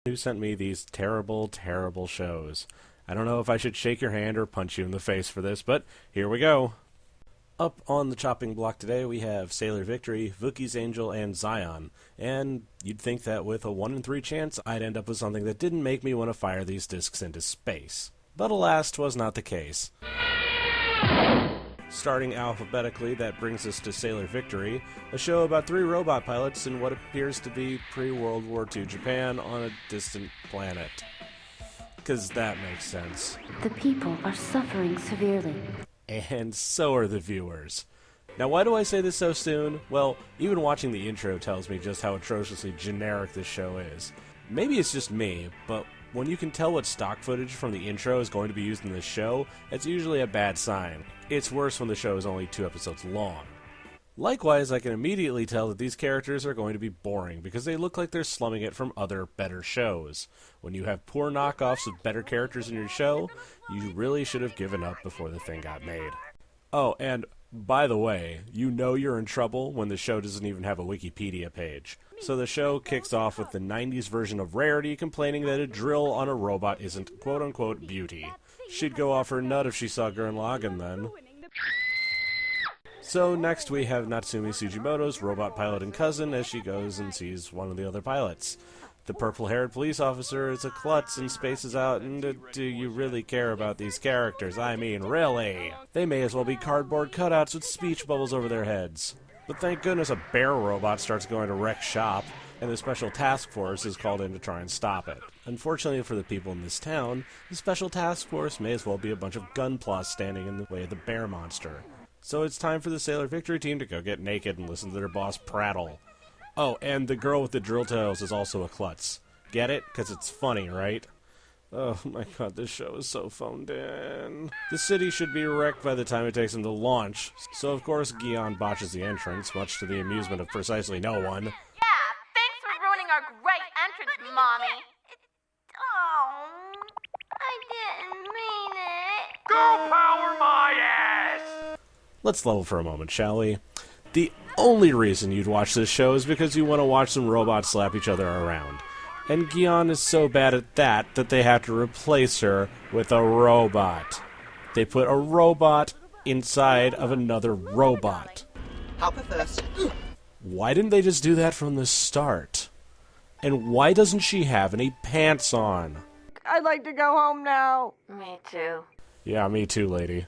who sent me these terrible, terrible shows. I don't know if I should shake your hand or punch you in the face for this, but here we go. Up on the chopping block today, we have Sailor Victory, Voogie's Angel, and Zaion. And you'd think that with a 1 in 3 chance, I'd end up with something that didn't make me want to fire these discs into space. But alas, 'twas not the case. Starting alphabetically, that brings us to Sailor Victory, a show about 3 robot pilots in what appears to be pre-World War II Japan on a distant planet. 'Cause that makes sense. The people are suffering severely. And so are the viewers. Now, why do I say this so soon? Well, even watching the intro tells me just how atrociously generic this show is. Maybe it's just me, but when you can tell what stock footage from the intro is going to be used in this show, it's usually a bad sign. It's worse when the show is only 2 episodes long. Likewise, I can immediately tell that these characters are going to be boring because they look like they're slumming it from other, better shows. When you have poor knockoffs of better characters in your show, you really should have given up before the thing got made. Oh, and by the way, you know you're in trouble when the show doesn't even have a Wikipedia page. So the show kicks off with the 90s version of Rarity complaining that a drill on a robot isn't quote-unquote beauty. She'd go off her nut if she saw Gurren Lagann then. So next we have Natsumi Sugimoto's robot pilot and cousin as she goes and sees one of the other pilots. The purple-haired police officer is a klutz and spaces out, and do you really care about these characters? I mean, really? They may as well be cardboard cutouts with speech bubbles over their heads. But thank goodness a bear robot starts going to wreck shop, and the special task force is called in to try and stop it. Unfortunately for the people in this town, the special task force may as well be a bunch of gunpla standing in the way of the bear monster. So it's time for the Sailor Victory team to go get naked and listen to their boss prattle. Oh, and the girl with the drill tails is also a klutz. Get it? 'Cause it's funny, right? Oh my god, this show is so phoned in. The city should be wrecked by the time it takes them to launch, so of course Zaion botches the entrance, much to the amusement of precisely no one. Yeah, thanks for ruining our great entrance, Mommy. Oh, I didn't mean it. Go power my ass! Let's level for a moment, shall we? The only reason you'd watch this show is because you want to watch some robots slap each other around. And Zaion is so bad at that they have to replace her with a robot. They put a robot inside of another robot. Help her first. Why didn't they just do that from the start? And why doesn't she have any pants on? I'd like to go home now. Me too. Yeah, me too, lady.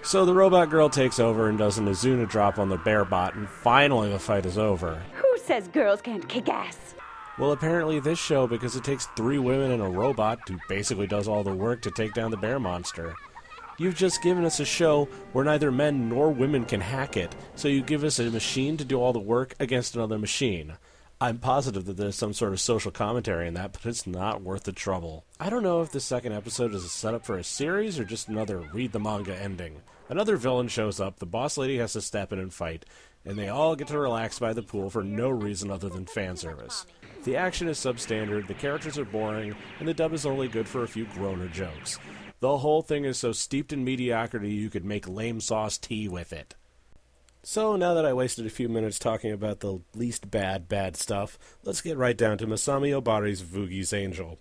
So the robot girl takes over and does an Azuna drop on the bear bot, and finally the fight is over. Who says girls can't kick ass? Well, apparently this show, because it takes 3 women and a robot who basically does all the work to take down the bear monster. You've just given us a show where neither men nor women can hack it, so you give us a machine to do all the work against another machine. I'm positive that there's some sort of social commentary in that, but it's not worth the trouble. I don't know if the second episode is a setup for a series or just another read the manga ending. Another villain shows up, the boss lady has to step in and fight, and they all get to relax by the pool for no reason other than fan service. The action is substandard, the characters are boring, and the dub is only good for a few groaner jokes. The whole thing is so steeped in mediocrity you could make lame sauce tea with it. So now that I wasted a few minutes talking about the least bad stuff, let's get right down to Masami Obari's Voogie's Angel.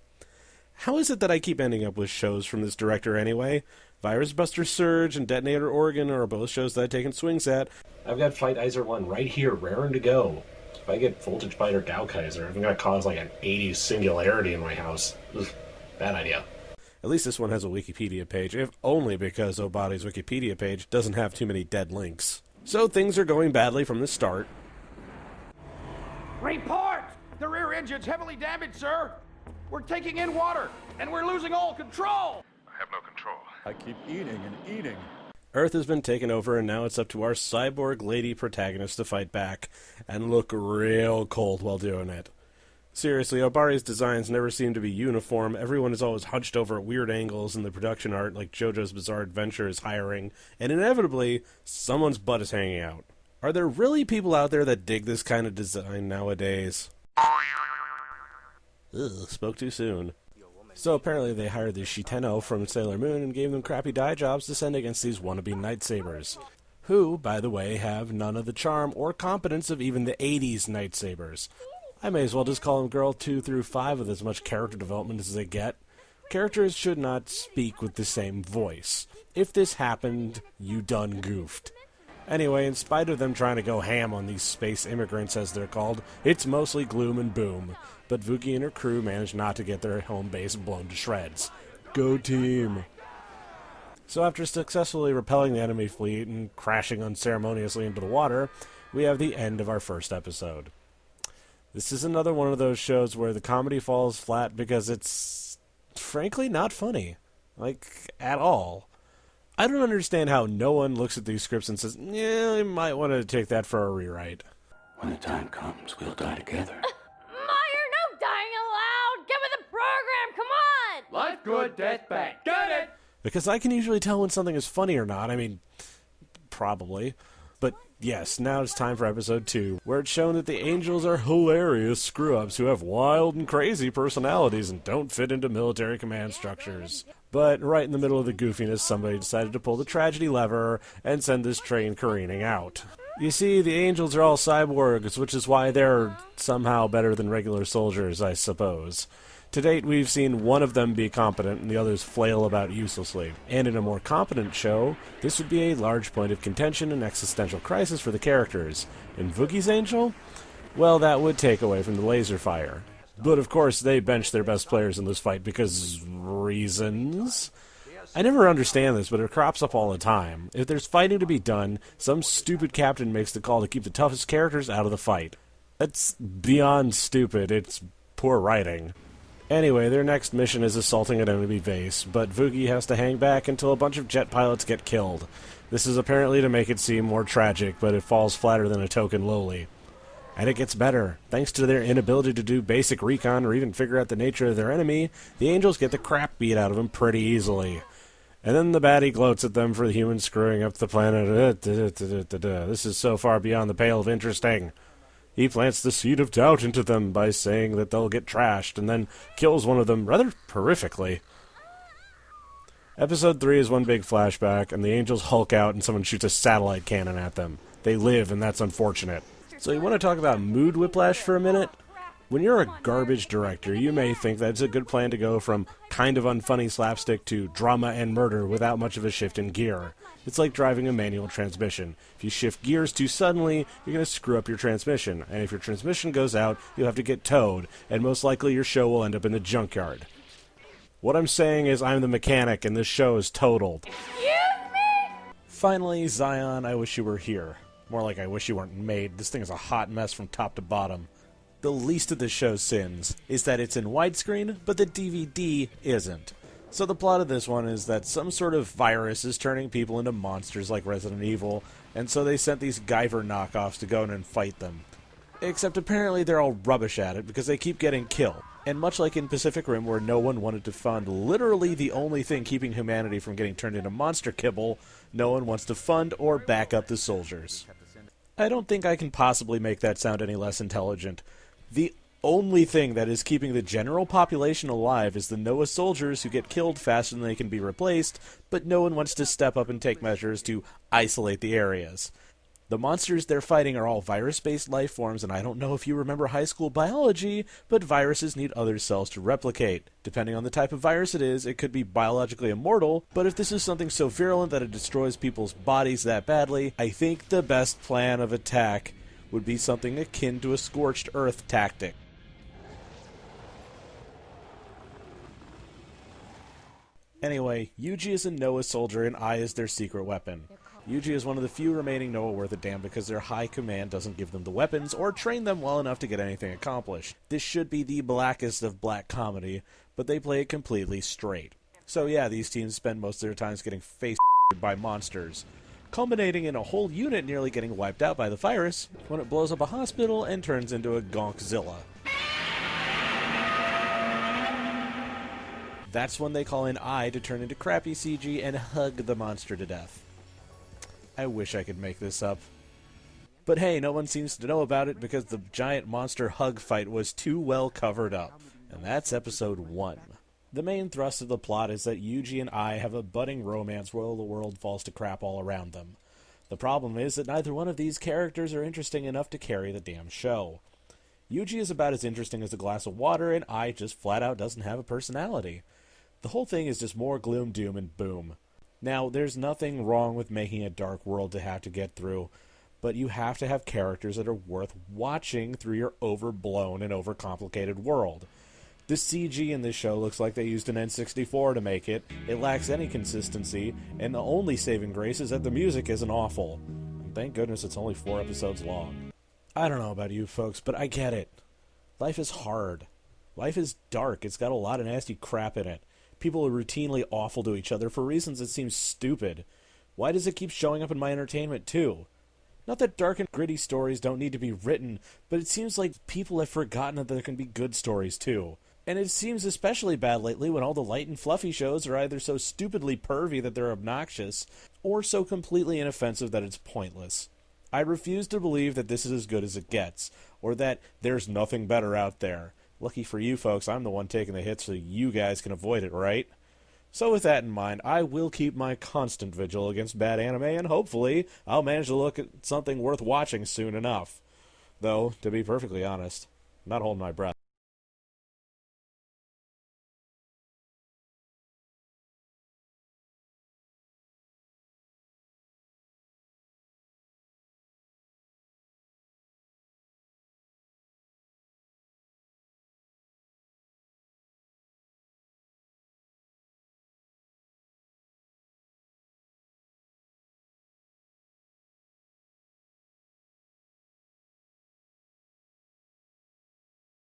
How is it that I keep ending up with shows from this director anyway? Virus Buster Surge and Detonator Oregon are both shows that I've taken swings at. I've got Fight Iser 1 right here, raring to go. If I get Voltage Biter Gaokaiser, I'm gonna cause like an 80s singularity in my house. Ugh, bad idea. At least this one has a Wikipedia page, if only because Obari's Wikipedia page doesn't have too many dead links. So things are going badly from the start. Report! The rear engine's heavily damaged, sir. We're taking in water, and we're losing all control. I have no control. I keep eating and eating. Earth has been taken over, and now it's up to our cyborg lady protagonist to fight back, and look real cold while doing it. Seriously, Obari's designs never seem to be uniform. Everyone is always hunched over at weird angles, and the production art, like JoJo's Bizarre Adventure, is hiring, and inevitably, someone's butt is hanging out. Are there really people out there that dig this kind of design nowadays? Ugh, spoke too soon. So apparently they hired the Shiteno from Sailor Moon and gave them crappy dye jobs to send against these wannabe lightsabers, who, by the way, have none of the charm or competence of even the 80s lightsabers. I may as well just call them Girl 2 through 5 with as much character development as they get. Characters should not speak with the same voice. If this happened, you done goofed. Anyway, in spite of them trying to go ham on these space immigrants, as they're called, it's mostly gloom and boom. But Voogie and her crew manage not to get their home base blown to shreds. Go team! So after successfully repelling the enemy fleet and crashing unceremoniously into the water, we have the end of our first episode. This is another one of those shows where the comedy falls flat because it's, frankly, not funny. Like, at all. I don't understand how no one looks at these scripts and says, yeah, I might want to take that for a rewrite. When the time comes, we'll die together. Meyer, no dying aloud! Get with the program, come on! Life good, death bad. Got it! Because I can usually tell when something is funny or not. I mean, probably. But yes, now it's time for episode 2, where it's shown that the angels are hilarious screw-ups who have wild and crazy personalities and don't fit into military command structures. But right in the middle of the goofiness, somebody decided to pull the tragedy lever and send this train careening out. You see, the angels are all cyborgs, which is why they're somehow better than regular soldiers, I suppose. To date, we've seen one of them be competent and the others flail about uselessly. And in a more competent show, this would be a large point of contention and existential crisis for the characters. In Voogie's Angel? Well, that would take away from the laser fire. But of course, they benched their best players in this fight because reasons? I never understand this, but it crops up all the time. If there's fighting to be done, some stupid captain makes the call to keep the toughest characters out of the fight. That's beyond stupid. It's poor writing. Anyway, their next mission is assaulting an enemy base, but Voogie has to hang back until a bunch of jet pilots get killed. This is apparently to make it seem more tragic, but it falls flatter than a token lowly. And it gets better. Thanks to their inability to do basic recon or even figure out the nature of their enemy, the angels get the crap beat out of them pretty easily. And then the baddie gloats at them for the humans screwing up the planet. This is so far beyond the pale of interesting. He plants the seed of doubt into them by saying that they'll get trashed, and then kills one of them rather horrifically. Episode 3 is one big flashback, and the angels hulk out and someone shoots a satellite cannon at them. They live, and that's unfortunate. So you want to talk about mood whiplash for a minute? When you're a garbage director, you may think that it's a good plan to go from kind of unfunny slapstick to drama and murder without much of a shift in gear. It's like driving a manual transmission. If you shift gears too suddenly, you're going to screw up your transmission, and if your transmission goes out, you'll have to get towed, and most likely your show will end up in the junkyard. What I'm saying is I'm the mechanic, and this show is totaled. Excuse me? Finally, Zaion, I wish you were here. More like I wish you weren't made. This thing is a hot mess from top to bottom. The least of the show's sins is that it's in widescreen, but the DVD isn't. So the plot of this one is that some sort of virus is turning people into monsters like Resident Evil, and so they sent these Guyver knockoffs to go in and fight them. Except apparently they're all rubbish at it because they keep getting killed. And much like in Pacific Rim, where no one wanted to fund literally the only thing keeping humanity from getting turned into monster kibble, no one wants to fund or back up the soldiers. I don't think I can possibly make that sound any less intelligent. The only thing that is keeping the general population alive is the Noah soldiers who get killed faster than they can be replaced, but no one wants to step up and take measures to isolate the areas. The monsters they're fighting are all virus-based life forms, and I don't know if you remember high school biology, but viruses need other cells to replicate. Depending on the type of virus it is, it could be biologically immortal, but if this is something so virulent that it destroys people's bodies that badly, I think the best plan of attack would be something akin to a scorched earth tactic. Anyway, Yuji is a Noah soldier and Ai is their secret weapon. Yuji is one of the few remaining Noah worth a damn because their high command doesn't give them the weapons or train them well enough to get anything accomplished. This should be the blackest of black comedy, but they play it completely straight. So yeah, these teams spend most of their times getting face by monsters, culminating in a whole unit nearly getting wiped out by the virus when it blows up a hospital and turns into a Gonkzilla. That's when they call in Ai to turn into crappy CG and hug the monster to death. I wish I could make this up. But hey, no one seems to know about it because the giant monster hug fight was too well covered up. And that's episode 1. The main thrust of the plot is that Yuji and Ai have a budding romance while the world falls to crap all around them. The problem is that neither one of these characters are interesting enough to carry the damn show. Yuji is about as interesting as a glass of water, and Ai just flat out doesn't have a personality. The whole thing is just more gloom, doom, and boom. Now, there's nothing wrong with making a dark world to have to get through, but you have to have characters that are worth watching through your overblown and overcomplicated world. The CG in this show looks like they used an N64 to make it. It lacks any consistency, and the only saving grace is that the music isn't awful. And thank goodness it's only 4 episodes long. I don't know about you folks, but I get it. Life is hard. Life is dark. It's got a lot of nasty crap in it. People are routinely awful to each other for reasons that seem stupid. Why does it keep showing up in my entertainment too? Not that dark and gritty stories don't need to be written, but it seems like people have forgotten that there can be good stories too. And it seems especially bad lately when all the light and fluffy shows are either so stupidly pervy that they're obnoxious, or so completely inoffensive that it's pointless. I refuse to believe that this is as good as it gets, or that there's nothing better out there. Lucky for you folks, I'm the one taking the hit so you guys can avoid it, right? So with that in mind, I will keep my constant vigil against bad anime, and hopefully I'll manage to look at something worth watching soon enough. Though, to be perfectly honest, I'm not holding my breath.